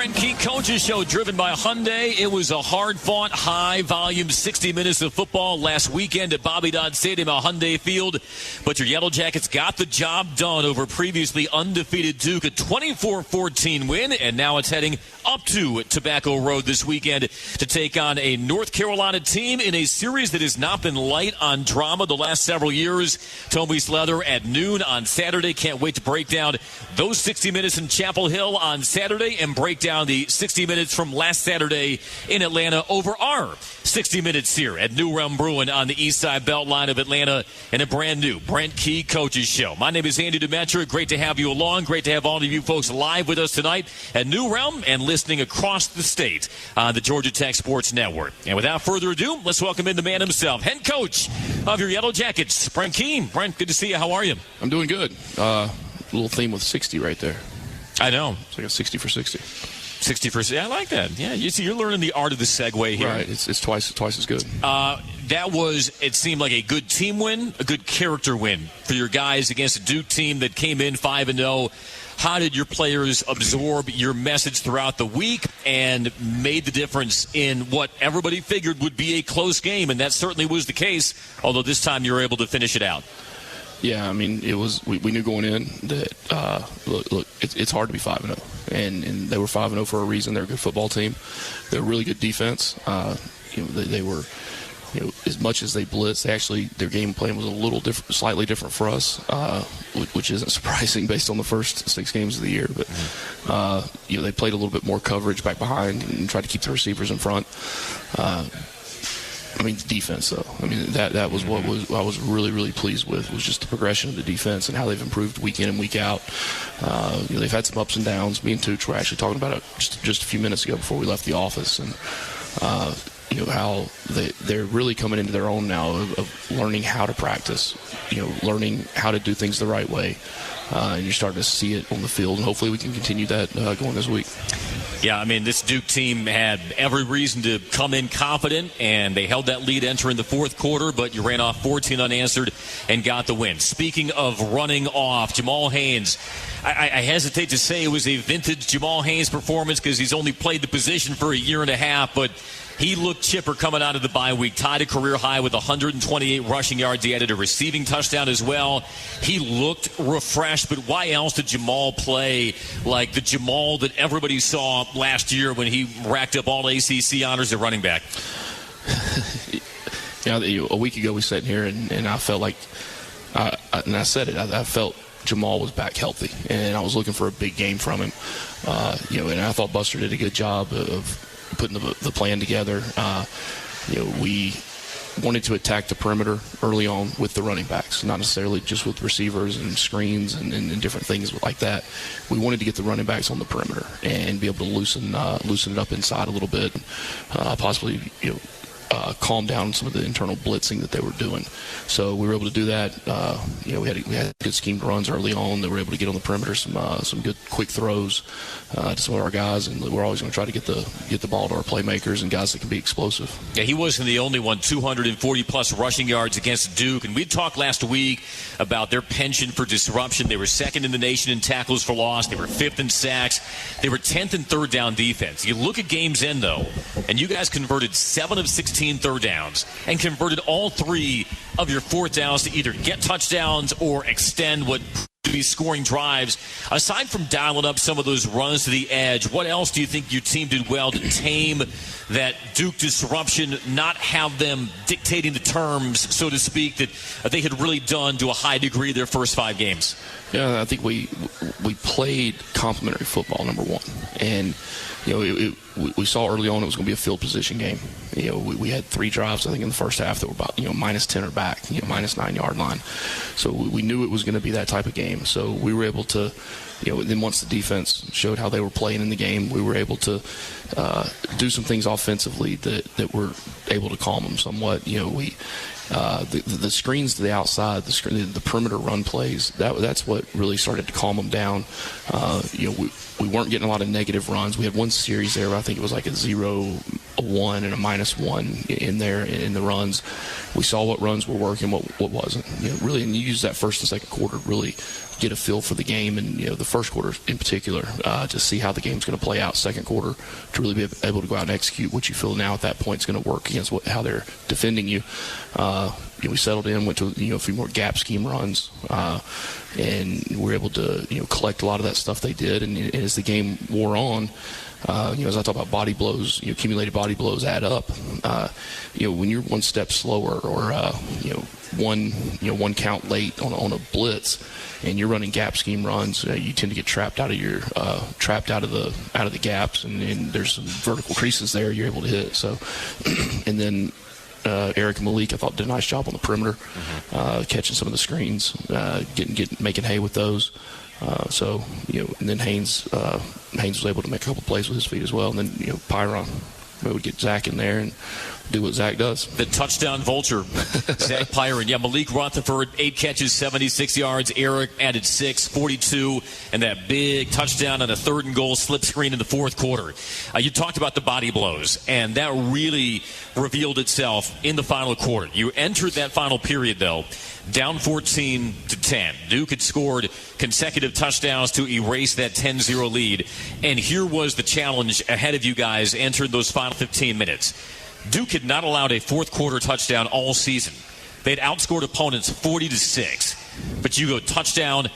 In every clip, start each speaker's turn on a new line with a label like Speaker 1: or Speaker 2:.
Speaker 1: Brent Key Coaches Show, driven by Hyundai. It was a hard-fought, high-volume 60 minutes of football last weekend at Bobby Dodd Stadium at Hyundai Field. But your Yellow Jackets got the job done over previously undefeated Duke, a 24-14 win, and now it's heading up to Tobacco Road this weekend to take on a North Carolina team in a series that has not been light on drama the last several years. Toby's Leather at noon on Saturday. Can't wait to break down those 60 minutes in Chapel Hill on Saturday and break down the 60 minutes from last Saturday in Atlanta over our 60 minutes here at New Realm Brewing on the East Side Beltline of Atlanta in a brand new Brent Key Coaches Show. My name is Andy Demetra. Great to have you along. Great to have all of you folks live with us tonight at New Realm and listening across the state on the Georgia Tech Sports Network. And without further ado, let's welcome in the man himself, head coach of your Yellow Jackets, Brent Key. Brent, good to see you. How are you?
Speaker 2: I'm doing good. Little theme with 60 right there.
Speaker 1: I know.
Speaker 2: It's like a 60 for 60.
Speaker 1: 60 for 60. I like that. Yeah, you see, you're learning the art of the segue here.
Speaker 2: Right. It's twice as good.
Speaker 1: That was, it seemed like a good team win, a good character win for your guys against a Duke team that came in 5-0. How did your players absorb your message throughout the week and made the difference in what everybody figured would be a close game? And that certainly was the case, although this time you were able to finish it out.
Speaker 2: Yeah, I mean, it was. We knew going in that look, it's hard to be 5-0, and they were 5-0 for a reason. They're a good football team. They're a really good defense. They were, as much as they blitzed, their game plan was a little different, slightly different for us, which isn't surprising based on the first 6 games of the year. But they played a little bit more coverage back behind and tried to keep the receivers in front. I mean, the defense, though. I mean, that was what I was really, really pleased with, was just the progression of the defense and how they've improved week in and week out. They've had some ups and downs. Me and Tooch were actually talking about it just a few minutes ago before we left the office, and how they're really coming into their own now of learning how to practice, learning how to do things the right way. And you're starting to see it on the field, and hopefully we can continue that going this week.
Speaker 1: Yeah, I mean, this Duke team had every reason to come in confident, and they held that lead entering the fourth quarter, but you ran off 14 unanswered and got the win. Speaking of running off, Jamal Haynes, I hesitate to say it was a vintage Jamal Haynes performance because he's only played the position for a year and a half, but he looked chipper coming out of the bye week, tied a career high with 128 rushing yards. He added a receiving touchdown as well. He looked refreshed, but why else did Jamal play like the Jamal that everybody saw last year when he racked up all ACC honors at running back?
Speaker 2: A week ago we sat in here and I felt like, and I said it, I felt Jamal was back healthy, and I was looking for a big game from him. And I thought Buster did a good job of putting the plan together. We wanted to attack the perimeter early on with the running backs, not necessarily just with receivers and screens and different things like that. We wanted to get the running backs on the perimeter and be able to loosen it up inside a little bit, possibly calm down some of the internal blitzing that they were doing. So we were able to do that. We had good schemed runs early on. They were able to get on the perimeter, some good quick throws to some of our guys, and we're always going to try to get the ball to our playmakers and guys that can be explosive.
Speaker 1: Yeah, he wasn't the only one. 240-plus rushing yards against Duke, and we talked last week about their penchant for disruption. They were second in the nation in tackles for loss. They were fifth in sacks. They were 10th in third down defense. You look at games in, though, and you guys converted 7 of 16 third downs and converted all 3 of your fourth downs to either get touchdowns or extend what to be scoring drives. Aside from dialing up some of those runs to the edge, what else do you think your team did well to tame that Duke disruption, not have them dictating the terms, so to speak, that they had really done to a high degree their first 5 games?
Speaker 2: Yeah, I think we played complementary football, number one. And we saw early on it was going to be a field position game. We had 3 drives, I think, in the first half that were about minus 10 or back, minus 9-yard line. So we knew it was going to be that type of game. So we were able to, then once the defense showed how they were playing in the game, we were able to do some things offensively that were able to calm them somewhat. The screens to the outside, the perimeter run plays, that's what really started to calm them down. We weren't getting a lot of negative runs. We had one series there where I think it was like a 0, a 1, and a -1 in there in the runs. We saw what runs were working, what wasn't. Really, and you use that first and second quarter really get a feel for the game, and the first quarter in particular, to see how the game's going to play out. Second quarter, to really be able to go out and execute what you feel now at that point is going to work against how they're defending you. We settled in, went to a few more gap scheme runs, and we were able to collect a lot of that stuff they did. And as the game wore on, as I talk about body blows, accumulated body blows add up. When you're one step slower or one count late on a blitz, and you're running gap scheme runs, you tend to get trapped out of the gaps, and there's some vertical creases there you're able to hit. So, and then Eric and Malik, I thought, did a nice job on the perimeter, catching some of the screens, making hay with those. And then Haynes was able to make a couple plays with his feet as well. And then, Pyron, we would get Zach in there and do what Zach does.
Speaker 1: The touchdown vulture, Zach Pyron. Yeah, Malik Rutherford, 8 catches, 76 yards. Eric added 6, 42, and that big touchdown on a 3rd and goal slip screen in the 4th quarter. You talked about the body blows, and that really revealed itself in the final quarter. You entered that final period, though, down 14-10. Duke had scored consecutive touchdowns to erase that 10-0 lead, and here was the challenge ahead of you guys entering those final 15 minutes. Duke had not allowed a 4th quarter touchdown all season. They'd outscored opponents 40-6. But you go touchdown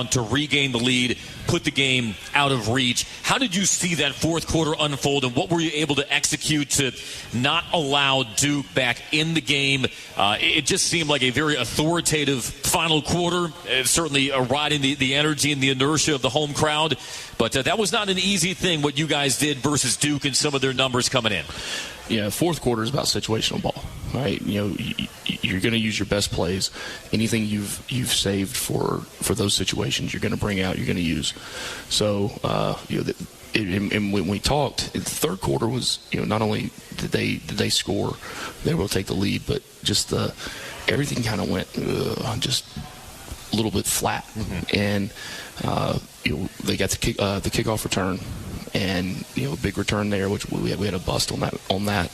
Speaker 1: to regain the lead, put the game out of reach. How did you see that 4th quarter unfold, and what were you able to execute to not allow Duke back in the game? It just seemed like a very authoritative final quarter, certainly riding the energy and the inertia of the home crowd. But that was not an easy thing, what you guys did versus Duke and some of their numbers coming in.
Speaker 2: Yeah, 4th quarter is about situational ball, right? You're going to use your best plays. Anything you've saved for those situations, you're going to bring out, you're going to use. So, and when we talked, the 3rd quarter was, not only did they score, they were able to take the lead, but just everything kind of went just a little bit flat. Mm-hmm. And they got the kickoff return. And a big return there, which we had a bust on that.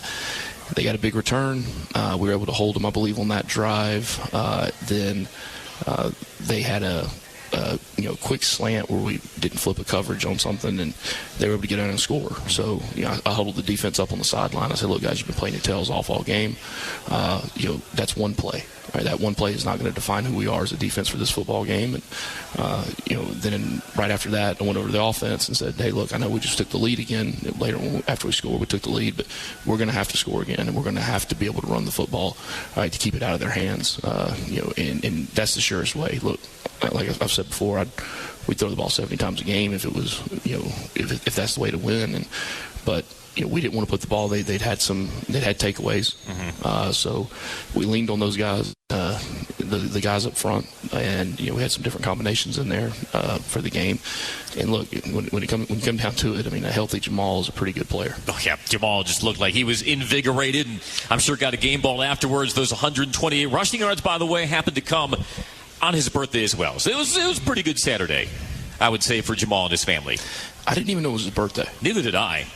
Speaker 2: They got a big return. We were able to hold them, I believe, on that drive. Then they had a quick slant where we didn't flip a coverage on something, and they were able to get out and score. So I huddled the defense up on the sideline. I said, "Look, guys, you've been playing your tails off all game. That's one play. Right? That one play is not going to define who we are as a defense for this football game." And then right after that, I went over to the offense and said, "Hey, look, I know we just took the lead again. Later, after we scored, we took the lead, but we're going to have to score again, and we're going to have to be able to run the football, right, to keep it out of their hands. And that's the surest way. Look, like I've said before, we'd throw the ball 70 times a game if it was, if that's the way to win. But we didn't want to put the ball. They'd had takeaways. Mm-hmm. So we leaned on those guys, the guys up front, and we had some different combinations in there for the game. And look, when you come down to it, I mean, a healthy Jamal is a pretty good player.
Speaker 1: Oh yeah, Jamal just looked like he was invigorated, and I'm sure got a game ball afterwards. Those 128 rushing yards, by the way, happened to come on his birthday as well. So it was a pretty good Saturday, I would say, for Jamal and his family.
Speaker 2: I didn't even know it was his birthday.
Speaker 1: Neither did I.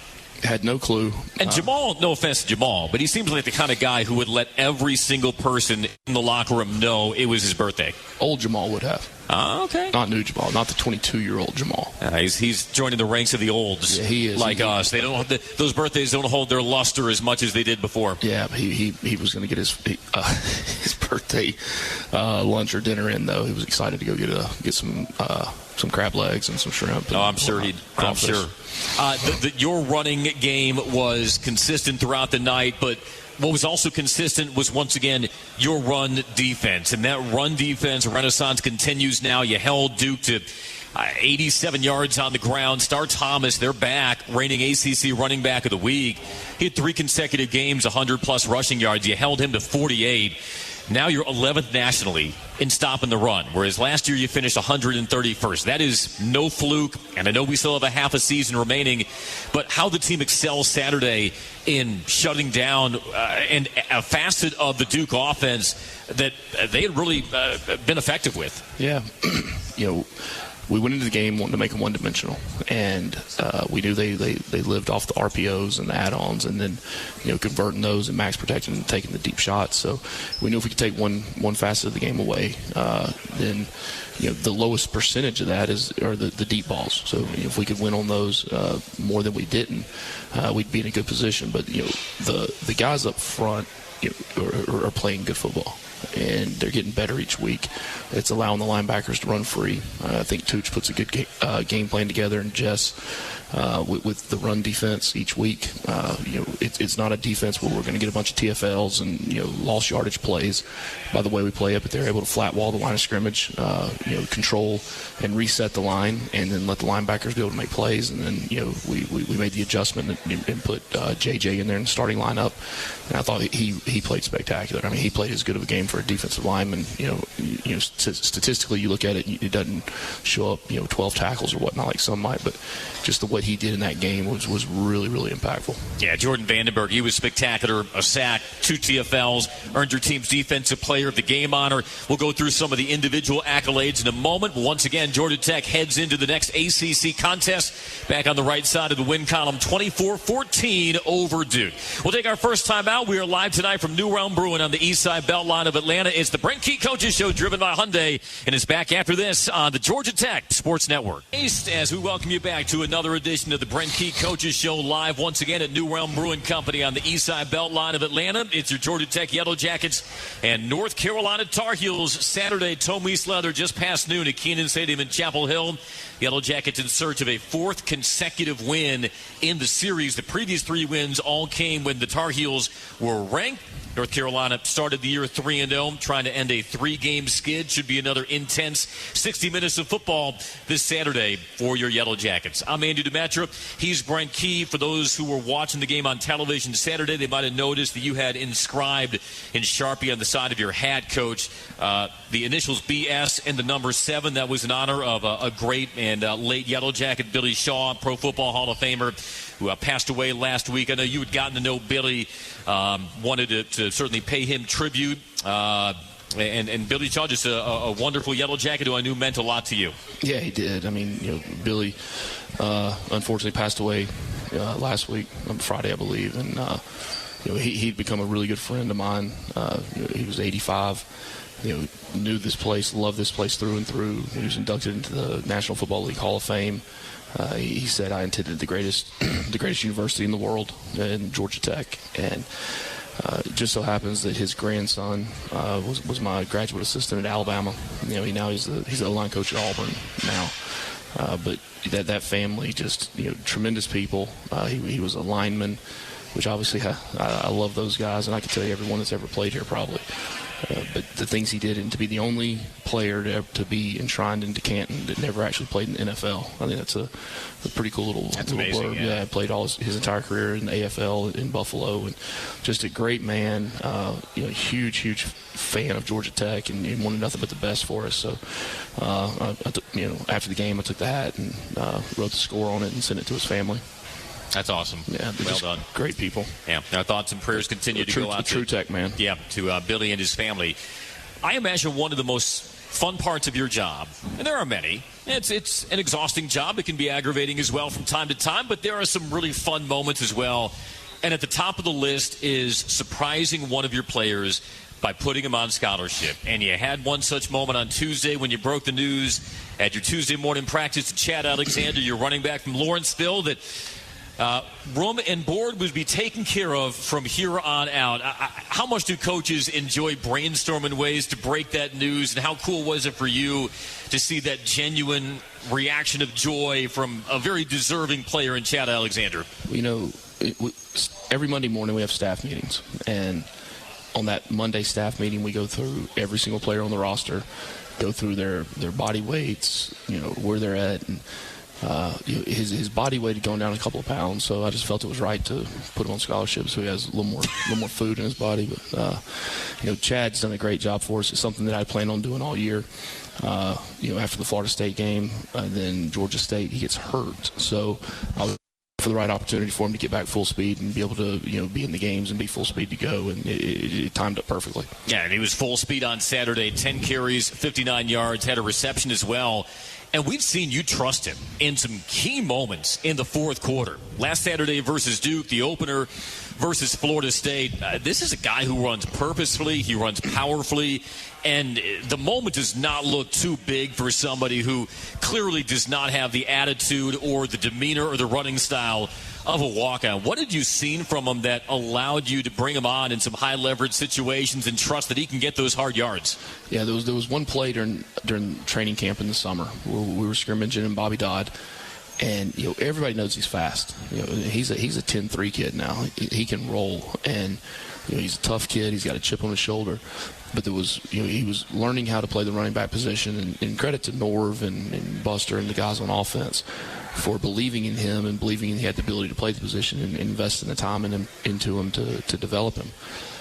Speaker 2: Had no clue.
Speaker 1: And Jamal, no offense to Jamal, but he seems like the kind of guy who would let every single person in the locker room know it was his birthday.
Speaker 2: Old Jamal would have.
Speaker 1: Okay.
Speaker 2: Not new Jamal, not the 22-year-old Jamal.
Speaker 1: He's joining the ranks of the olds.
Speaker 2: Yeah, he is.
Speaker 1: Like us. They don't. Those birthdays don't hold their luster as much as they did before.
Speaker 2: Yeah, he was going to get his birthday lunch or dinner in, though. He was excited to go get some crab legs and some shrimp.
Speaker 1: I'm sure he'd. I'm sure. Your running game was consistent throughout the night, but what was also consistent was, once again, your run defense. And that run defense renaissance continues now. You held Duke to 87 yards on the ground. Star Thomas, they're back, reigning ACC running back of the week. He had 3 consecutive games, 100-plus rushing yards. You held him to 48. Now you're 11th nationally in stopping the run, whereas last year you finished 131st. That is no fluke, and I know we still have a half a season remaining, but how the team excels Saturday in shutting down and a facet of the Duke offense that they had really been effective with.
Speaker 2: Yeah. we went into the game wanting to make them one-dimensional, and we knew they lived off the RPOs and the add-ons, and then converting those and max protecting and taking the deep shots. So we knew if we could take one facet of the game away, then the lowest percentage of that are the deep balls. So if we could win on those more than we didn't, we'd be in a good position. But the guys up front are playing good football, and they're getting better each week. It's allowing the linebackers to run free. I think Tooch puts a good game plan together, and Jess with the run defense each week. It's not a defense where we're going to get a bunch of TFLs and lost yardage plays by the way we play it, but they're able to flat wall the line of scrimmage, control and reset the line, and then let the linebackers be able to make plays. And then we made the adjustment and put JJ in there in the starting lineup, and I thought he played spectacular. I mean, he played as good of a game for a defensive lineman. Statistically, you look at it, it doesn't show up 12 tackles or whatnot like some might, but just what he did in that game was really, really impactful.
Speaker 1: Yeah, Jordan Vandenberg, he was spectacular. A sack, 2 TFLs, earned your team's defensive player of the game honor. We'll go through some of the individual accolades in a moment. Once again, Georgia Tech heads into the next ACC contest. Back on the right side of the win column, 24-14 over Duke. We'll take our first time out. We are live tonight from New Realm Brewing on the east side Beltline of Atlanta. It's the Brent Key Coaches Show, driven by Hyundai, and it's back after this on the Georgia Tech Sports Network. As we welcome you back to another edition of the Brent Key Coaches Show, live once again at New Realm Brewing Company on the east side Beltline of Atlanta. It's your Georgia Tech Yellow Jackets and North Carolina Tar Heels Saturday, Tome East Leather, just past noon at Kenan Stadium in Chapel Hill. Yellow Jackets in search of a 4th consecutive win in the series. The previous 3 wins all came when the Tar Heels were ranked. North Carolina started the year 3-0, trying to end a 3-game skid. Should be another intense 60 minutes of football this Saturday for your Yellow Jackets. I'm Andy DeMatra. He's Brent Key. For those who were watching the game on television Saturday, they might have noticed that you had inscribed in Sharpie on the side of your hat, Coach, the initials BS and the number 7. That was in honor of a great and late Yellow Jacket, Billy Shaw, Pro Football Hall of Famer, who passed away last week. I know you had gotten to know Billy, wanted to certainly pay him tribute. And Billy Shaw, just a wonderful Yellow Jacket who I knew meant a lot to you.
Speaker 2: Yeah, he did. I mean, Billy unfortunately passed away last week, on Friday, I believe. And, he'd become a really good friend of mine. He was 85. Knew this place, loved this place through and through. He was inducted into the National Football League Hall of Fame. He said, I attended the greatest university in the world, in Georgia Tech. And it just so happens that his grandson was my graduate assistant at Alabama. He's the line coach at Auburn now. But that family, just tremendous people. He was a lineman, which obviously I love those guys, and I can tell you everyone that's ever played here probably. But the things he did, and to be the only player to be enshrined into Canton that never actually played in the NFL, I think that's a pretty cool little
Speaker 1: amazing,
Speaker 2: blurb. Yeah, played all his entire career in the AFL in Buffalo, and just a great man. Huge fan of Georgia Tech, and wanted nothing but the best for us. So, after the game, I took the hat and wrote the score on it and sent it to his family.
Speaker 1: That's awesome.
Speaker 2: Yeah,
Speaker 1: well done.
Speaker 2: Great people.
Speaker 1: Yeah, our thoughts and prayers continue to go out to
Speaker 2: True Tech, man.
Speaker 1: Yeah, to Billy and his family. I imagine one of the most fun parts of your job, and there are many, it's an exhausting job. It can be aggravating as well from time to time, but there are some really fun moments as well. And at the top of the list is surprising one of your players by putting him on scholarship. And you had one such moment on Tuesday when you broke the news at your Tuesday morning practice to Chad Alexander, your running back from Lawrenceville, that room and board would be taken care of from here on out. How much do coaches enjoy brainstorming ways to break that news, and how cool was it for you to see that genuine reaction of joy from a very deserving player in Chad Alexander?
Speaker 2: Every Monday morning we have staff meetings, and on that Monday staff meeting we go through every single player on the roster, go through their body weights, where they're at, and his body weight had gone down a couple of pounds, so I just felt it was right to put him on scholarship so he has a little more food in his body. But Chad's done a great job for us. It's something that I plan on doing all year. After the Florida State game, then Georgia State, he gets hurt, so I was for the right opportunity for him to get back full speed and be able to, be in the games and be full speed to go, and it timed up perfectly.
Speaker 1: Yeah, and he was full speed on Saturday, 10 carries, 59 yards, had a reception as well. And we've seen you trust him in some key moments in the fourth quarter. Last Saturday versus Duke, the opener versus Florida State. This is a guy who runs purposefully, he runs powerfully, and the moment does not look too big for somebody who clearly does not have the attitude or the demeanor or the running style of a walk-on. What did you see from him that allowed you to bring him on in some high-leverage situations and trust that he can get those hard yards?
Speaker 2: Yeah, there was one play during training camp in the summer where we were scrimmaging in Bobby Dodd, and everybody knows he's fast. He's a 10-3 kid now. He can roll, and he's a tough kid. He's got a chip on his shoulder. But there was, he was learning how to play the running back position, and credit to Norv and Buster and the guys on offense for believing in him and believing he had the ability to play the position and investing the time into him to develop him.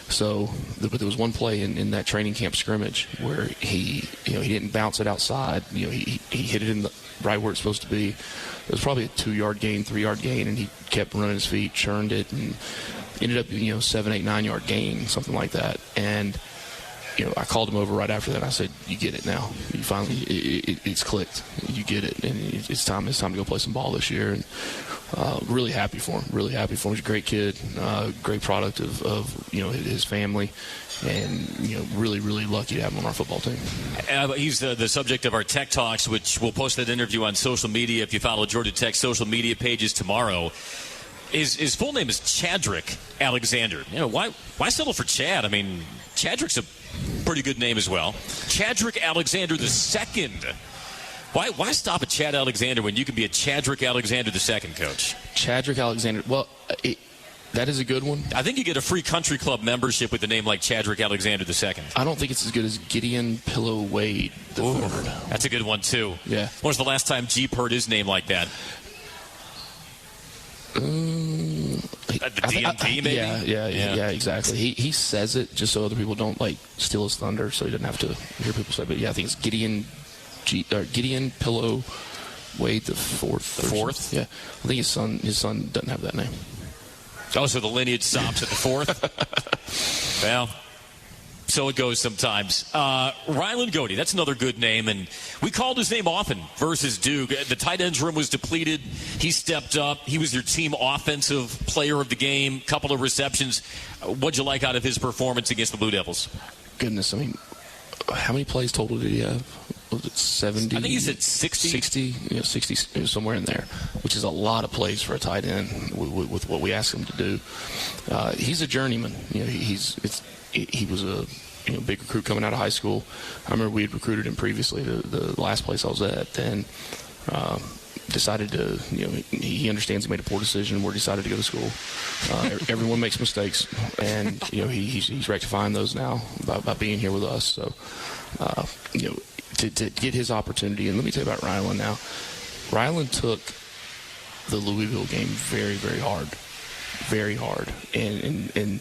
Speaker 2: So, but there was one play in that training camp scrimmage where he didn't bounce it outside. He hit it in right where it's supposed to be. It was probably a 2-yard gain, 3-yard gain, and he kept running his feet, churned it, and ended up 7, 8, 9-yard gain, something like that. And I called him over right after that. And I said, "You get it now. You finally, it's clicked. You get it, and it's time. It's time to go play some ball this year." And really happy for him. Really happy for him. He's a great kid, great product of his family, and really lucky to have him on our football team.
Speaker 1: He's the subject of our Tech Talks, which we'll post that interview on social media if you follow Georgia Tech's social media pages tomorrow. His full name is Chadrick Alexander. Why settle for Chad? I mean, Chadrick's a pretty good name as well. Chadrick Alexander II. Why stop at Chad Alexander when you can be a Chadrick Alexander II, Coach?
Speaker 2: Chadrick Alexander. Well, that is a good one.
Speaker 1: I think you get a free country club membership with a name like Chadrick Alexander II.
Speaker 2: I don't think it's as good as Gideon Pillow Wade III.
Speaker 1: That's a good one, too.
Speaker 2: Yeah.
Speaker 1: When was the last time Jeep heard his name like that? The DMV, maybe?
Speaker 2: Yeah, exactly. He says it just so other people don't steal his thunder, so he doesn't have to hear people say. But yeah, I think it's Gideon Pillow Wade the fourth.
Speaker 1: The fourth?
Speaker 2: Yeah, I think his son doesn't have that name.
Speaker 1: Oh, so the lineage stops at the fourth? Well, so it goes sometimes. Ryland Goede, that's another good name, and we called his name often versus Duke. The tight ends room was depleted. He stepped up. He was your team offensive player of the game, couple of receptions. What'd you like out of his performance against the Blue Devils?
Speaker 2: Goodness, I mean, how many plays total did he have? Was it 70?
Speaker 1: I think he said 60.
Speaker 2: 60, somewhere in there, which is a lot of plays for a tight end with what we asked him to do. He's a journeyman. He was a big recruit coming out of high school. I remember we had recruited him previously to the last place I was at, and decided to, he understands he made a poor decision. We're decided to go to school. Everyone makes mistakes, and he's rectifying those now by being here with us. So to get his opportunity, and let me tell you about Ryland now. Ryland took the Louisville game very, very hard, and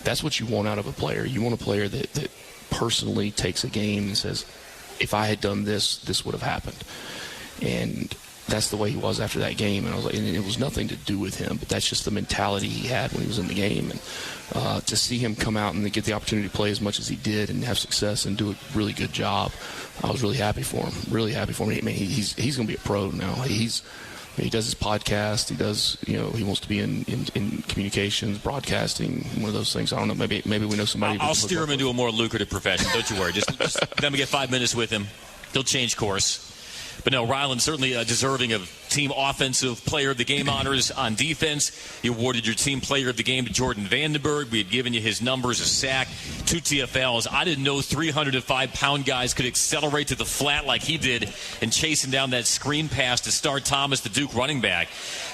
Speaker 2: that's what you want out of a player. You want a player that personally takes a game and says, if I had done this, this would have happened. And that's the way he was after that game. And I was like, and it was nothing to do with him, but that's just the mentality he had when he was in the game. And to see him come out and get the opportunity to play as much as he did and have success and do a really good job, I was really happy for him. Really happy for him. I mean, he's going to be a pro now. He does his podcast. He does, he wants to be in communications, broadcasting, one of those things. I don't know. Maybe we know somebody.
Speaker 1: I'll steer him into a more lucrative profession. Don't you worry. Just let me get 5 minutes with him. He'll change course. But no, Ryland certainly deserving of Team Offensive Player of the Game honors on defense. You awarded your Team Player of the Game to Jordan Vandenberg. We had given you his numbers, a sack, 2 TFLs. I didn't know 305-pound guys could accelerate to the flat like he did and chasing down that screen pass to Star Thomas, the Duke running back.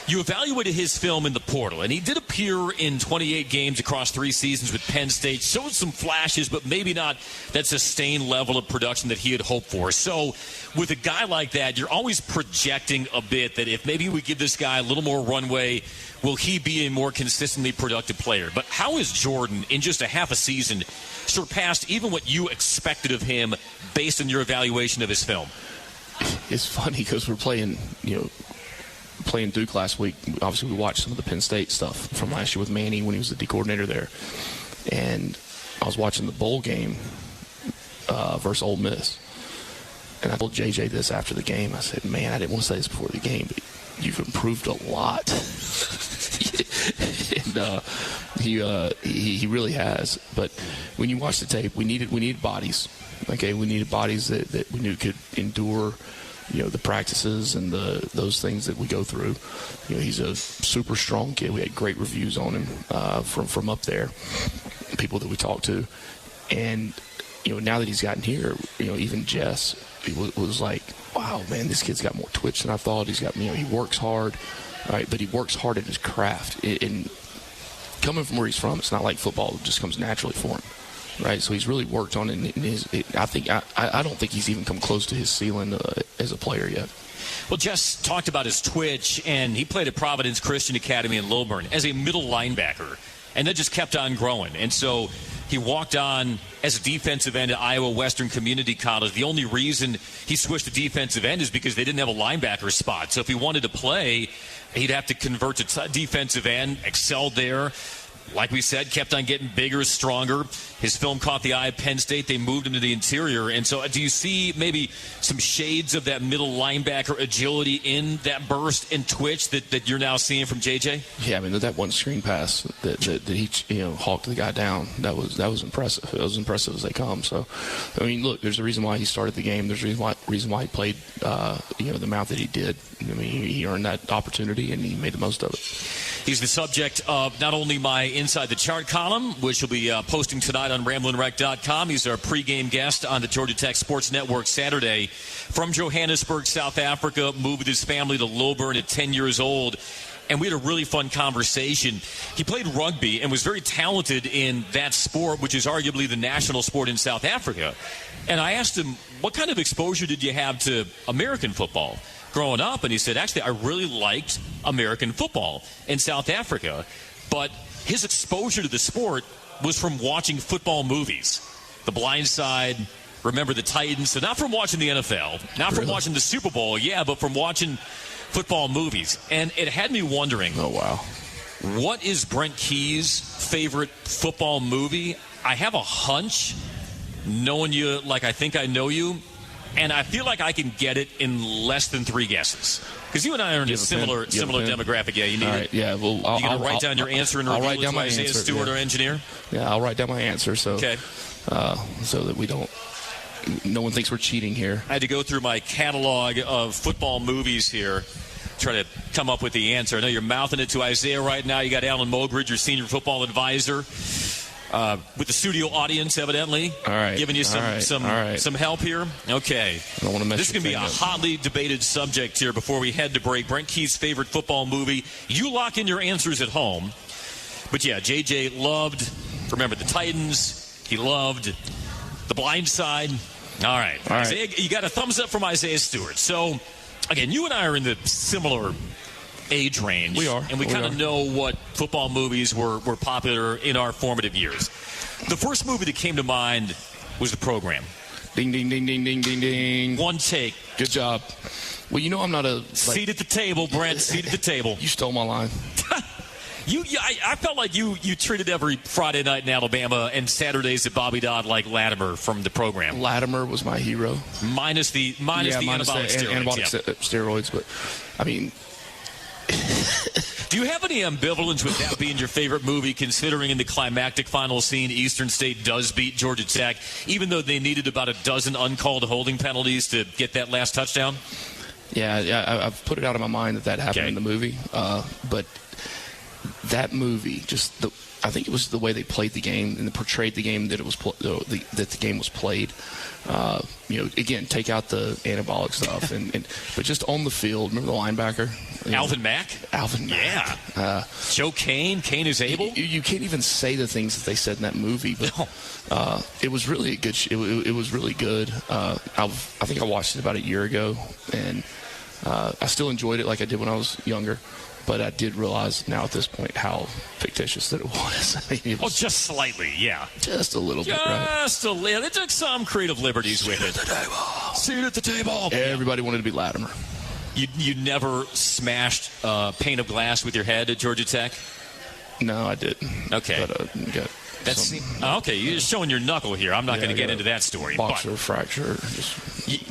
Speaker 1: You evaluated his film in the portal, and he did appear in 28 games across 3 seasons with Penn State. Showed some flashes, but maybe not that sustained level of production that he had hoped for. So with a guy like that, you're always projecting a bit that if maybe we give this guy a little more runway, will he be a more consistently productive player? But how has Jordan, in just a half a season, surpassed even what you expected of him based on your evaluation of his film?
Speaker 2: It's funny because we're playing, playing Duke last week, obviously we watched some of the Penn State stuff from last year with Manny when he was the D coordinator there. And I was watching the bowl game versus Ole Miss. And I told JJ this after the game. I said, man, I didn't want to say this before the game, but you've improved a lot. And he really has. But when you watch the tape, we needed bodies. Okay, we needed bodies that we knew could endure, the practices and those things that we go through. He's a super strong kid. We had great reviews on him from up there, people that we talked to. And, now that he's gotten here, even Jess was like, wow, man, this kid's got more twitch than I thought. He's got, he works hard, right? But he works hard at his craft. And coming from where he's from, it's not like football just comes naturally for him. Right, so he's really worked on it. I don't think he's even come close to his ceiling as a player yet.
Speaker 1: Well, Jess talked about his twitch, and he played at Providence Christian Academy in Lilburn as a middle linebacker, and that just kept on growing. And so he walked on as a defensive end at Iowa Western Community College. The only reason he switched to defensive end is because they didn't have a linebacker spot. So if he wanted to play, he'd have to convert to defensive end, excelled there. Like we said, kept on getting bigger, stronger. His film caught the eye of Penn State. They moved him to the interior. And so do you see maybe some shades of that middle linebacker agility in that burst and twitch that you're now seeing from JJ?
Speaker 2: Yeah, I mean, that one screen pass that he hawked the guy down, that was impressive. It was impressive as they come. So, I mean, look, there's a reason why he started the game. There's a reason why he played, the amount that he did. I mean, he earned that opportunity, and he made the most of it.
Speaker 1: He's the subject of not only my Inside the Chart column, which will be posting tonight on RamblinWreck.com. He's our pregame guest on the Georgia Tech Sports Network Saturday. From Johannesburg, South Africa, moved with his family to Lilburn at 10 years old. And we had a really fun conversation. He played rugby and was very talented in that sport, which is arguably the national sport in South Africa. And I asked him, what kind of exposure did you have to American football growing up? And he said, actually, I really liked American football in South Africa. But his exposure to the sport was from watching football movies. The Blind Side, Remember the Titans. So not from watching the NFL, not from watching the Super Bowl, but from watching football movies. And it had me wondering,
Speaker 2: oh, wow,
Speaker 1: what is Brent Key's favorite football movie? I have a hunch, knowing you like I think I know you, and I feel like I can get it in less than 3 guesses. Because you and I are in a similar demographic. Yeah, you need it.
Speaker 2: Yeah, well,
Speaker 1: you going to write down your answer and reveal it to Isaiah Stewart, our engineer?
Speaker 2: Yeah, I'll write down my answer so that no one thinks we're cheating here.
Speaker 1: I had to go through my catalog of football movies here, try to come up with the answer. I know you're mouthing it to Isaiah right now. You got Alan Mogridge, your senior football advisor, with the studio audience, evidently,
Speaker 2: all right,
Speaker 1: giving you some help here. Okay.
Speaker 2: I don't want to mess
Speaker 1: this is going to be a hotly debated subject here before we head to break. Brent Key's favorite football movie. You lock in your answers at home. But, yeah, JJ loved Remember the Titans. He loved The Blind Side. All right. Isaiah, you got a thumbs up from Isaiah Stewart. So, again, you and I are in the similar age range.
Speaker 2: We are.
Speaker 1: And we kind of know what football movies were popular in our formative years. The first movie that came to mind was The Program.
Speaker 2: Ding, ding, ding, ding, ding, ding, ding.
Speaker 1: One take.
Speaker 2: Good job. Well, I'm not a...
Speaker 1: Seat at the table, Brent. Seat at the table.
Speaker 2: You stole my line.
Speaker 1: I felt like you treated every Friday night in Alabama and Saturdays at Bobby Dodd like Latimer from The Program.
Speaker 2: Latimer was my hero.
Speaker 1: Minus the anabolic
Speaker 2: steroids. But, I mean...
Speaker 1: Do you have any ambivalence with that being your favorite movie, considering in the climactic final scene, Eastern State does beat Georgia Tech, even though they needed about a dozen uncalled holding penalties to get that last touchdown?
Speaker 2: Yeah, I've put it out of my mind that happened in the movie. But that movie, I think it was the way they played the game and portrayed the game that that the game was played. Again, take out the anabolic stuff, but just on the field. Remember the linebacker,
Speaker 1: Alvin Mack. Yeah. Joe Kane. Kane is able.
Speaker 2: You can't even say the things that they said in that movie, but it was really a good. It was really good. I think I watched it about a year ago, and I still enjoyed it like I did when I was younger. But I did realize now at this point how fictitious that it was. I mean,
Speaker 1: just slightly, yeah.
Speaker 2: Just a little bit, right?
Speaker 1: Just a little. They took some creative liberties with it.
Speaker 2: Seat at the table. Everybody wanted to be Latimer.
Speaker 1: You never smashed a pane of glass with your head at Georgia Tech?
Speaker 2: No, I didn't.
Speaker 1: Okay.
Speaker 2: But,
Speaker 1: okay, you're just showing your knuckle here. I'm not going to get into that story.
Speaker 2: Boxer fracture.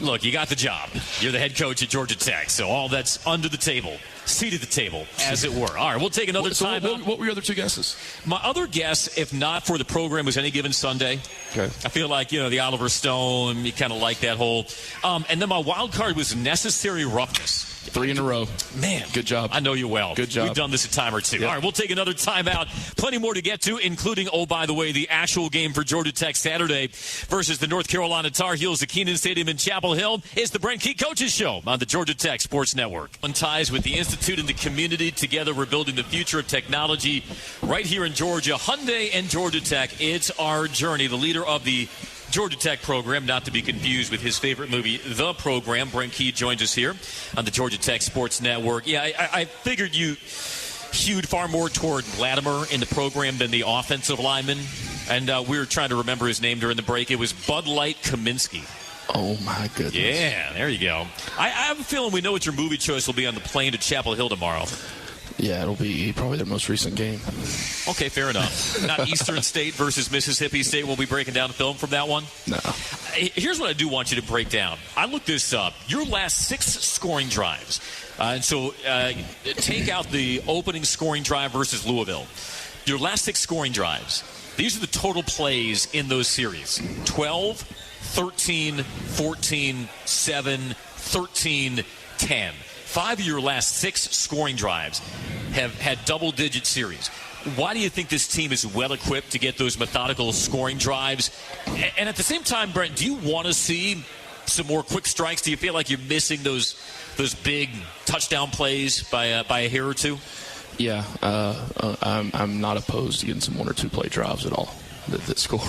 Speaker 1: Look, you got the job. You're the head coach at Georgia Tech, so all that's under the table, seated at the table, as it were. All right, we'll take another time.
Speaker 2: What were your other two guesses?
Speaker 1: My other guess, if not for the program, was Any Given Sunday.
Speaker 2: Okay.
Speaker 1: I feel like, the Oliver Stone, you kind of like that whole. And then my wild card was Necessary Roughness.
Speaker 2: 3 in a row.
Speaker 1: Man.
Speaker 2: Good job.
Speaker 1: I know you well.
Speaker 2: Good job.
Speaker 1: We've done this a time or two.
Speaker 2: Yep.
Speaker 1: All right, we'll take another timeout. Plenty more to get to, including, by the way, the actual game for Georgia Tech Saturday versus the North Carolina Tar Heels at Kenan Stadium in Chapel Hill. It's the Brent Key Coaches Show on the Georgia Tech Sports Network. On ties with the Institute and the community. Together, we're building the future of technology right here in Georgia. Hyundai and Georgia Tech. It's our journey. The leader of the Georgia Tech program, not to be confused with his favorite movie, The Program. Brent Key joins us here on the Georgia Tech Sports Network. Yeah, I figured you hewed far more toward Latimer in the program than the offensive lineman. And we were trying to remember his name during the break. It was Bud Light Kaminsky.
Speaker 2: Oh, my goodness.
Speaker 1: Yeah, there you go. I have a feeling we know what your movie choice will be on the plane to Chapel Hill tomorrow.
Speaker 2: Yeah, it'll be probably their most recent game.
Speaker 1: Okay, fair enough. Not Eastern State versus Mississippi State. We'll be breaking down the film from that one?
Speaker 2: No.
Speaker 1: Here's what I do want you to break down. I looked this up. Your last 6 scoring drives. And so take out the opening scoring drive versus Louisville. Your last 6 scoring drives. These are the total plays in those series. 12, 13, 14, 7, 13, 10. 5 of your last 6 scoring drives have had double-digit series. Why do you think this team is well-equipped to get those methodical scoring drives? And at the same time, Brent, do you want to see some more quick strikes? Do you feel like you're missing those big touchdown plays by a hair or two?
Speaker 2: Yeah, I'm not opposed to getting some 1 or 2 play drives at all that score.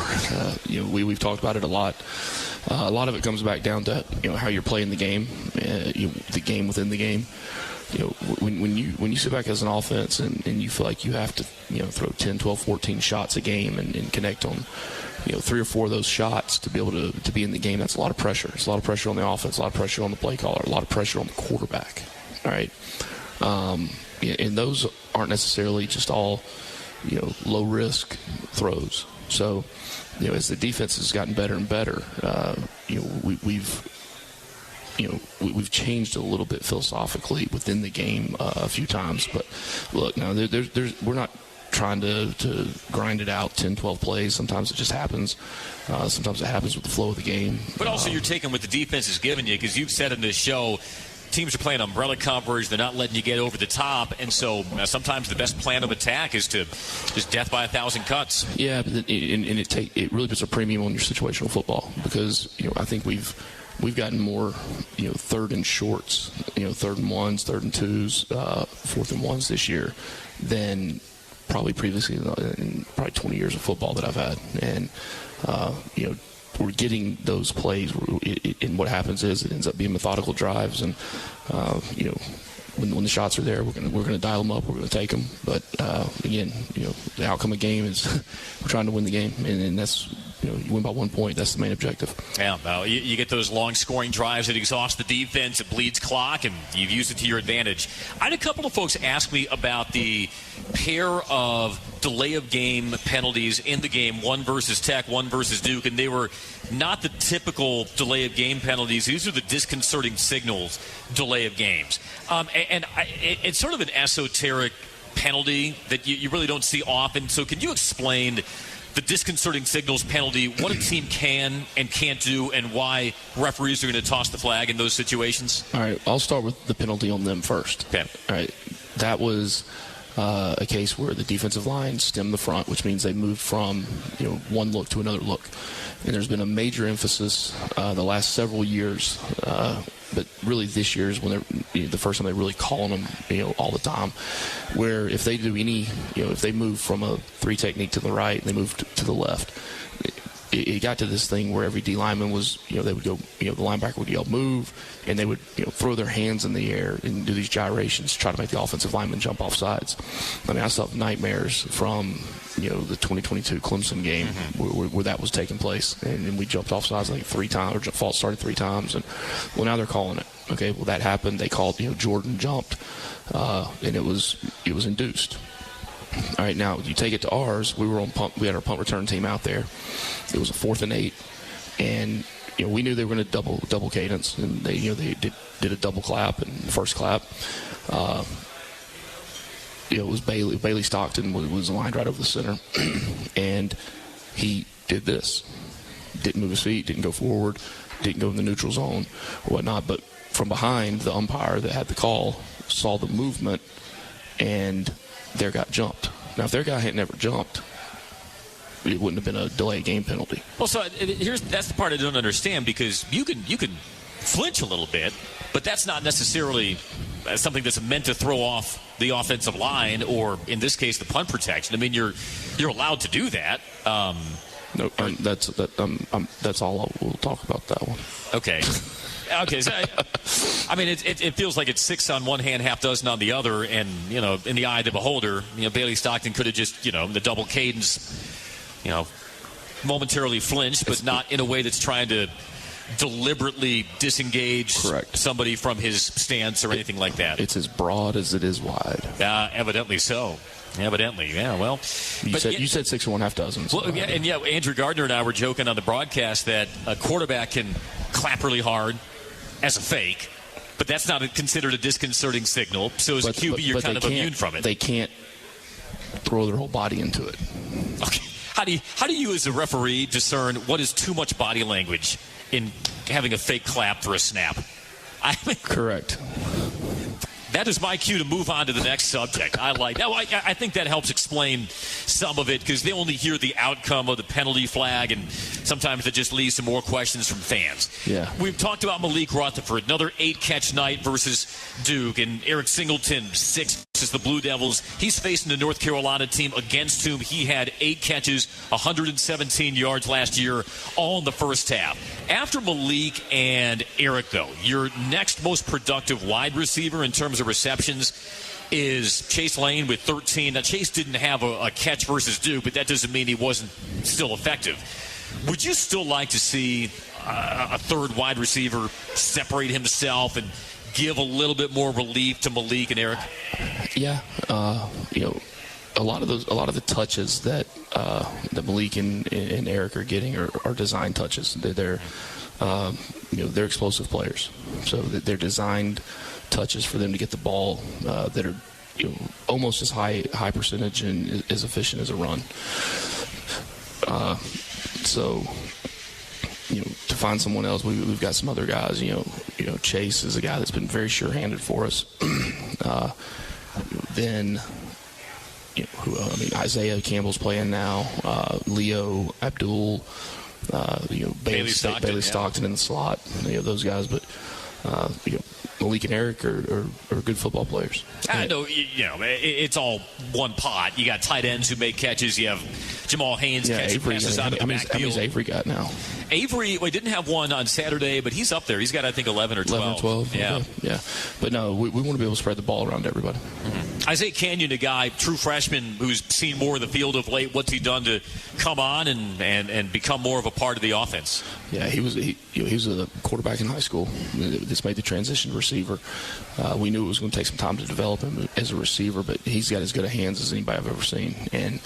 Speaker 2: We've talked about it a lot. A lot of it comes back down to how you're playing the game, the game within the game. When you sit back as an offense and you feel like you have to throw 10, 12, 14 shots a game and connect on 3 or 4 of those shots to be able to be in the game, that's a lot of pressure. It's a lot of pressure on the offense, a lot of pressure on the play caller, a lot of pressure on the quarterback. All right, and those aren't necessarily just all low risk throws. So, as the defense has gotten better and better, we've changed a little bit philosophically within the game a few times. But look, now we're not trying to grind it out 10, 12 plays. Sometimes it just happens. Sometimes it happens with the flow of the game.
Speaker 1: But also you're taking what the defense is giving you, because you've said in this show, teams are playing umbrella coverage. They're not letting you get over the top. And so sometimes the best plan of attack is to just death by 1,000 cuts.
Speaker 2: Yeah, but it really puts a premium on your situational football, because I think we've gotten more third and shorts, third and ones, third and twos, fourth and ones this year than probably previously in probably 20 years of football that I've had. And we're getting those plays, and what happens is it ends up being methodical drives, and when the shots are there, we're gonna dial them up, we're gonna take them. But again, the outcome of the game is we're trying to win the game, and that's you win by 1 point. That's the main objective.
Speaker 1: Yeah, you get those long scoring drives that exhaust the defense, it bleeds clock, and you've used it to your advantage. I had a couple of folks ask me about the pair of delay of game penalties in the game, one versus Tech, one versus Duke, and they were not the typical delay of game penalties. These are the disconcerting signals delay of games. It's sort of an esoteric penalty that you really don't see often. So can you explain the disconcerting signals penalty, what a team can and can't do, and why referees are going to toss the flag in those situations?
Speaker 2: All right, I'll start with the penalty on them first.
Speaker 1: Okay.
Speaker 2: All right, that was a case where the defensive line stemmed the front, which means they moved from one look to another look. And there's been a major emphasis the last several years, but really this year is when they're the first time they're really calling them all the time, where if they do any if they move from a 3 technique to the right and they move to the left, it got to this thing where every D lineman was, they would go, the linebacker would yell move, and they would, throw their hands in the air and do these gyrations to try to make the offensive lineman jump off sides. I mean, I still have nightmares from, the 2022 Clemson game where that was taking place, and we jumped off sides like 3 times, or false started 3 times, and well, now they're calling it. Okay, well, that happened. They called, Jordan jumped, and it was induced. All right, now you take it to ours. We had our punt return team out there. It was a 4th and 8, and we knew they were going to double cadence, and they did a double clap and first clap. It was Bailey Stockton was lined right over the center, and he did this. Didn't move his feet, didn't go forward, didn't go in the neutral zone or whatnot. But from behind, the umpire that had the call saw the movement, and their guy jumped. Now, if their guy had never jumped, it wouldn't have been a delay game penalty.
Speaker 1: Well, so that's the part I don't understand, because you can flinch a little bit, but that's not necessarily something that's meant to throw off the offensive line, or in this case, the punt protection. I mean, you're allowed to do that.
Speaker 2: No, that's all. We'll talk about that one.
Speaker 1: Okay. Okay, so I mean, it feels like it's 6 on one hand, half dozen on the other, and in the eye of the beholder, Bailey Stockton could have just, the double cadence, momentarily flinched, but not in a way that's trying to deliberately disengage somebody from his stance or anything like that.
Speaker 2: It's as broad as it is wide.
Speaker 1: Evidently so. Evidently, yeah. Well,
Speaker 2: you said 6 or 1/2 dozen.
Speaker 1: Well, yeah, and Andrew Gardner and I were joking on the broadcast that a quarterback can clap really hard as a fake, but that's not considered a disconcerting signal. So as a QB, you're kind of immune from it.
Speaker 2: They can't throw their whole body into it.
Speaker 1: Okay. How do you as a referee discern what is too much body language in having a fake clap for a snap?
Speaker 2: Correct.
Speaker 1: That is my cue to move on to the next subject. I think that helps explain some of it, because they only hear the outcome of the penalty flag, and sometimes it just leads to more questions from fans.
Speaker 2: Yeah.
Speaker 1: We've talked about Malik Rutherford, another 8-catch night versus Duke, and Eric Singleton, 6 versus the Blue Devils. He's facing the North Carolina team against whom he had 8 catches, 117 yards last year, all in the first half. After Malik and Eric, though, your next most productive wide receiver in terms of receptions is Chase Lane with 13. Now, Chase didn't have a catch versus Duke, but that doesn't mean he wasn't still effective. Would you still like to see a third wide receiver separate himself and give a little bit more relief to Malik and Eric?
Speaker 2: Yeah, a lot of the touches that Malik and Eric are getting are design touches. They're explosive players, so they're designed touches for them to get the ball that are almost as high percentage and as efficient as a run. So to find someone else, we've got some other guys. Chase is a guy that's been very sure-handed for us. Then Isaiah Campbell's playing now. Leo Abdul, Bailey Stockton in the slot. Those guys, but Malik and Eric are good football players.
Speaker 1: I know, it's all one pot. You got tight ends who make catches. You have Jamal Haynes catching passes out of the backfield.
Speaker 2: How many's Avery got now?
Speaker 1: Avery, didn't have one on Saturday, but he's up there. He's got, I think, 11 or 12.
Speaker 2: 11 or 12.
Speaker 1: Yeah.
Speaker 2: Yeah. But no, we want to be able to spread the ball around to everybody.
Speaker 1: Mm-hmm. Isaiah Canyon, a guy, true freshman, who's seen more of the field of late. What's he done to come on and become more of a part of the offense?
Speaker 2: Yeah, he was a quarterback in high school. This made the transition to receiver. We knew it was going to take some time to develop him as a receiver, but he's got as good a hands as anybody I've ever seen. And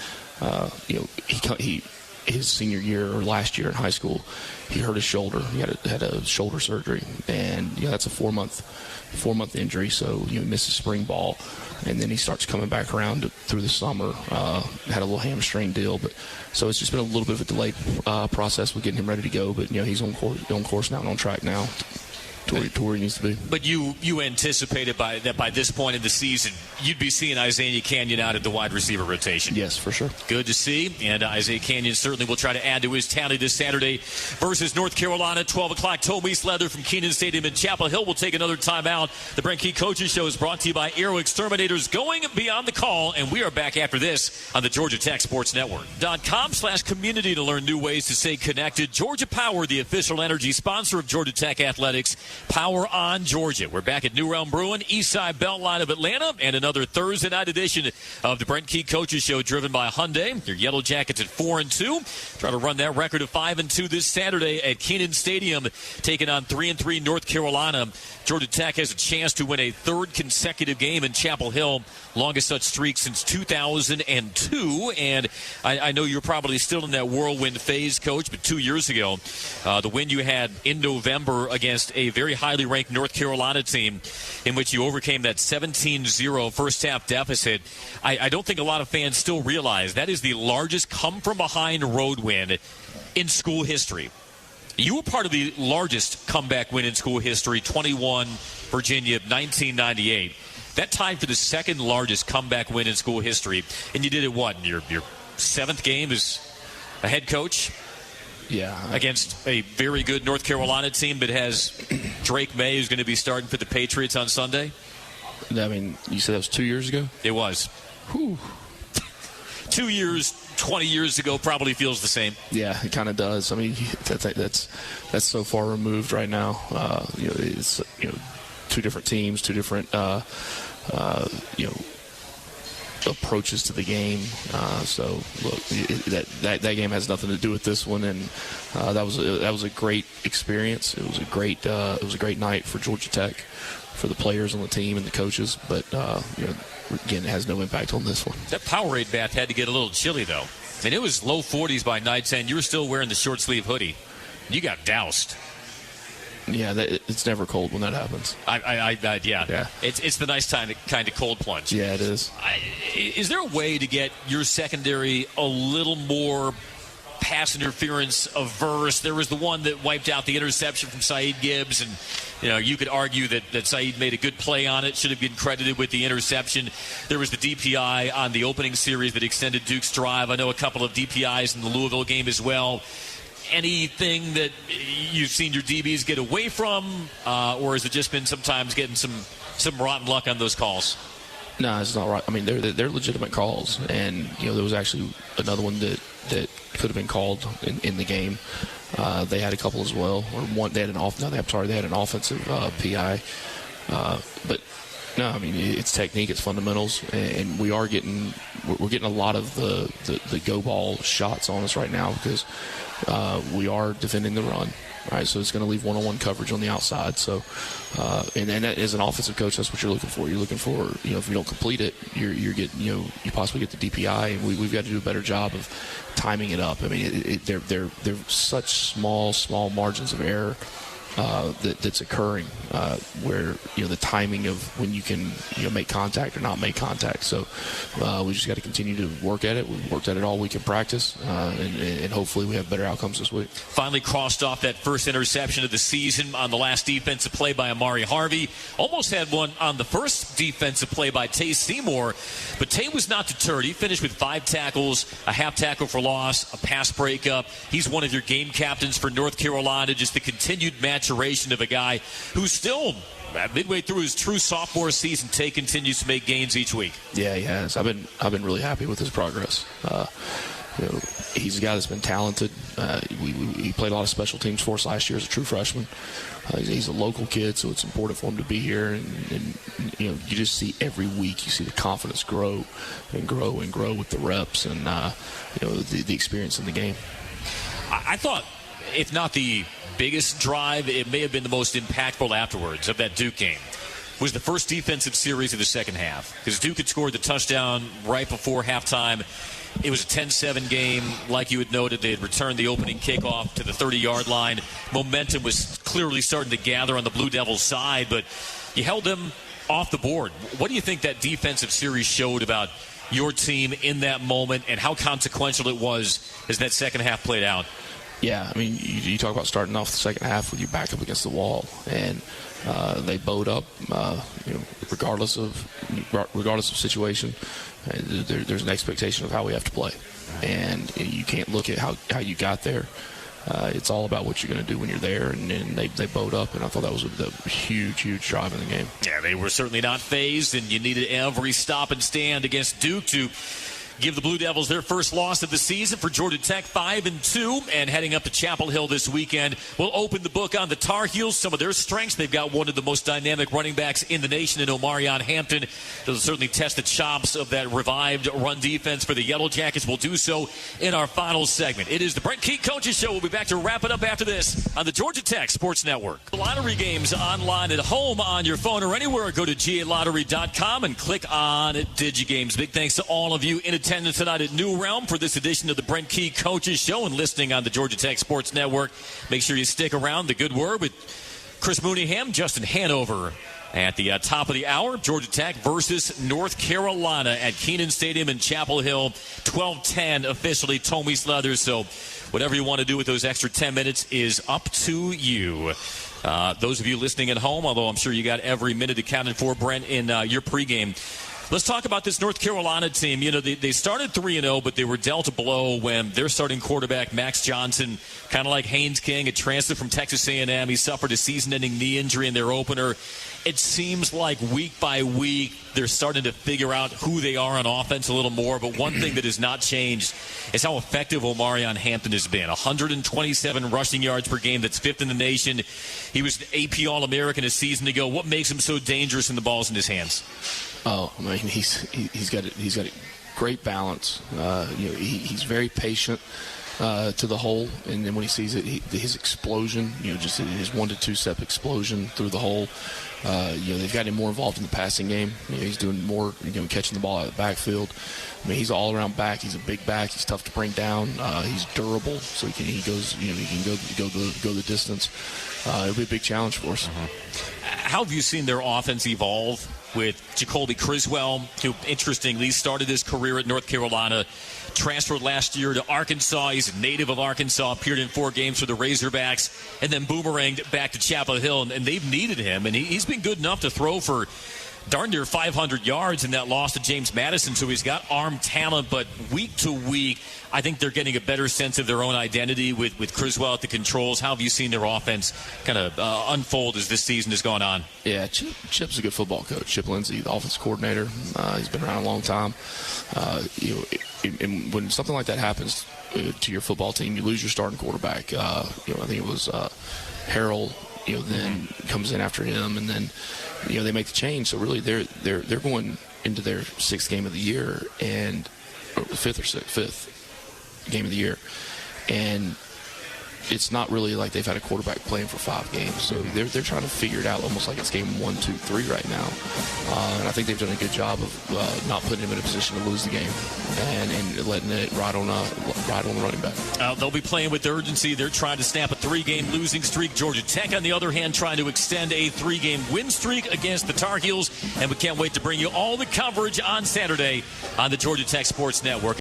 Speaker 2: his senior year or last year in high school, he hurt his shoulder. He had a shoulder surgery, and that's a 4-month injury. So he missed his spring ball, and then he starts coming back around through the summer. Had a little hamstring deal, but so it's just been a little bit of a delayed process with getting him ready to go. But he's on course now and on track now. to where he needs to be.
Speaker 1: But you anticipated that by this point in the season, you'd be seeing Isaiah Canyon out at the wide receiver rotation.
Speaker 2: Yes, for sure.
Speaker 1: Good to see. And Isaiah Canyon certainly will try to add to his tally this Saturday versus North Carolina. 12 o'clock, Tom East Leather from Kenan Stadium in Chapel Hill. We'll take another timeout. The Brent Key Coaches Show is brought to you by Aero Exterminators, going beyond the call. And we are back after this on the Georgia Tech Sports Network. .com/community to learn new ways to stay connected. Georgia Power, the official energy sponsor of Georgia Tech Athletics. Power on Georgia. We're back at New Realm Brewing, Eastside Beltline of Atlanta, and another Thursday night edition of the Brent Key Coaches Show, driven by Hyundai. Your Yellow Jackets at 4-2. Try to run that record of 5-2 this Saturday at Kenan Stadium, taking on 3-3 North Carolina. Georgia Tech has a chance to win a third consecutive game in Chapel Hill, longest such streak since 2002. And I know you're probably still in that whirlwind phase, Coach, but 2 years ago, the win you had in November against a very highly ranked North Carolina team, in which you overcame that 17-0 first-half deficit. I don't think a lot of fans still realize that is the largest come-from-behind road win in school history. You were part of the largest comeback win in school history, 21 Virginia, 1998. That tied for the second largest comeback win in school history. And you did it, what, in your seventh game as a head coach?
Speaker 2: Yeah.
Speaker 1: Against a very good North Carolina team that has Drake May, who's going to be starting for the Patriots on Sunday.
Speaker 2: I mean, you said that was 2 years ago?
Speaker 1: It was.
Speaker 2: Whew.
Speaker 1: 2 years, 20 years ago probably feels the same.
Speaker 2: Yeah, it kind of does. I mean, that's so far removed right now. It's two different teams, two different approaches to the game. So look, that game has nothing to do with this one, and that was a great experience. It was a great night for Georgia Tech, for the players on the team and the coaches. But again, it has no impact on this one.
Speaker 1: That Powerade bath had to get a little chilly, though. I mean, it was low 40s by nights, and you were still wearing the short sleeve hoodie. You got doused.
Speaker 2: Yeah, it's never cold when that happens.
Speaker 1: Yeah. It's the nice time, kind of cold plunge.
Speaker 2: Yeah, it is.
Speaker 1: Is there a way to get your secondary a little more pass interference averse? There was the one that wiped out the interception from Saeed Gibbs, and you could argue that Saeed made a good play on it, should have been credited with the interception. There was the DPI on the opening series that extended Duke's drive. I know a couple of DPIs in the Louisville game as well. Anything that you've seen your DBs get away from, or has it just been sometimes getting some rotten luck on those calls?
Speaker 2: No, it's not right. I mean, they're legitimate calls, and there was actually another one that could have been called in the game. They had a couple as well, or one. They had an offensive PI, but no, I mean it's technique, it's fundamentals, and we're getting a lot of the go ball shots on us right now because we are defending the run. Right, so it's going to leave one-on-one coverage on the outside. So, and that, as an offensive coach, that's what you're looking for. You're looking for, if you don't complete it, you're getting, you possibly get the DPI, and we've got to do a better job of timing it up. I mean, they're such small margins of error that's occurring where the timing of when you can make contact or not make contact. So we just got to continue to work at it. We've worked at it all week in practice, and hopefully we have better outcomes this week. Finally crossed off that first interception of the season on the last defensive play by Amari Harvey. Almost had one on the first defensive play by Tay Seymour, but Tay was not deterred. He finished with 5 tackles, a half tackle for loss, a pass breakup. He's one of your game captains for North Carolina. Just the continued maturation of a guy who's still midway through his true sophomore season. Tay continues to make gains each week. Yeah, he has. I've been really happy with his progress. He's a guy that's been talented. He played a lot of special teams for us last year as a true freshman. He's a local kid, so it's important for him to be here. And you just see every week, you see the confidence grow and grow and grow with the reps and the experience in the game.
Speaker 1: I thought, if not the biggest drive, it may have been the most impactful afterwards of that Duke game, was the first defensive series of the second half. Because Duke had scored the touchdown right before halftime. It was a 10-7 game. Like you had noted, they had returned the opening kickoff to the 30-yard line. Momentum was clearly starting to gather on the Blue Devils' side, but you held them off the board. What do you think that defensive series showed about your team in that moment, and how consequential it was as that second half played out?
Speaker 2: Yeah, I mean, you talk about starting off the second half with your back up against the wall, and they bowed up, regardless of situation. There's an expectation of how we have to play, and you can't look at how you got there. It's all about what you're going to do when you're there, and they bowed up, and I thought that was a huge drive in the game.
Speaker 1: Yeah, they were certainly not phased, and you needed every stop and stand against Duke to give the Blue Devils their first loss of the season. For Georgia Tech, 5-2, and heading up to Chapel Hill this weekend. We'll open the book on the Tar Heels, some of their strengths. They've got one of the most dynamic running backs in the nation in Omarion Hampton. They'll certainly test the chops of that revived run defense for the Yellow Jackets. We'll do so in our final segment. It is the Brent Key Coaches Show. We'll be back to wrap it up after this on the Georgia Tech Sports Network. Lottery games online at home, on your phone, or anywhere. Go to galottery.com and click on DigiGames. Big thanks to all of you in attendance tonight at New Realm for this edition of the Brent Key Coaches Show and listening on the Georgia Tech Sports Network. Make sure you stick around. The Good Word with Chris Mooneyham, Justin Hanover. At the top of the hour, Georgia Tech versus North Carolina at Kenan Stadium in Chapel Hill. 12:10 officially, Tommy Leathers. So whatever you want to do with those extra 10 minutes is up to you. Those of you listening at home, although I'm sure you got every minute accounted for, Brent, in your pregame. Let's talk about this North Carolina team. You know, they started 3-0, but they were dealt a blow when their starting quarterback, Max Johnson, kind of like Haynes King, had transferred from Texas A&M. He suffered a season-ending knee injury in their opener. It seems like week by week they're starting to figure out who they are on offense a little more. But one thing that has not changed is how effective Omarion Hampton has been. 127 rushing yards per game. That's fifth in the nation. He was the AP All-American a season ago. What makes him so dangerous in the balls in his hands?
Speaker 2: Oh, I mean, he's got a great balance. He's very patient to the hole, and then when he sees it, his explosion, just his 1 to 2 step explosion through the hole. They've got him more involved in the passing game. He's doing more, catching the ball out of the backfield. I mean, he's an all-around back. He's a big back. He's tough to bring down. He's durable, so he can go the distance. It'll be a big challenge for us.
Speaker 1: How have you seen their offense evolve with Jacoby Criswell, who interestingly started his career at North Carolina, transferred last year to Arkansas. He's a native of Arkansas, appeared in 4 games for the Razorbacks, and then boomeranged back to Chapel Hill, and they've needed him, and he's been good enough to throw for darn near 500 yards in that loss to James Madison, so he's got arm talent. But week to week, I think they're getting a better sense of their own identity with Criswell at the controls. How have you seen their offense kind of unfold as this season has gone on?
Speaker 2: Yeah, Chip's a good football coach. Chip Lindsey, the offense coordinator. He's been around a long time. And when something like that happens to your football team, you lose your starting quarterback. I think it was Harrell. Then comes in after him, and then they make the change. So really, they're going into their 6th game of the year, and fifth game of the year, and it's not really like they've had a quarterback playing for 5 games. So they're trying to figure it out, almost like it's game 1, 2, 3 right now. And I think they've done a good job of not putting him in a position to lose the game and letting it ride on the running back.
Speaker 1: They'll be playing with urgency. They're trying to snap a 3-game losing streak. Georgia Tech, on the other hand, trying to extend a 3-game win streak against the Tar Heels. And we can't wait to bring you all the coverage on Saturday on the Georgia Tech Sports Network.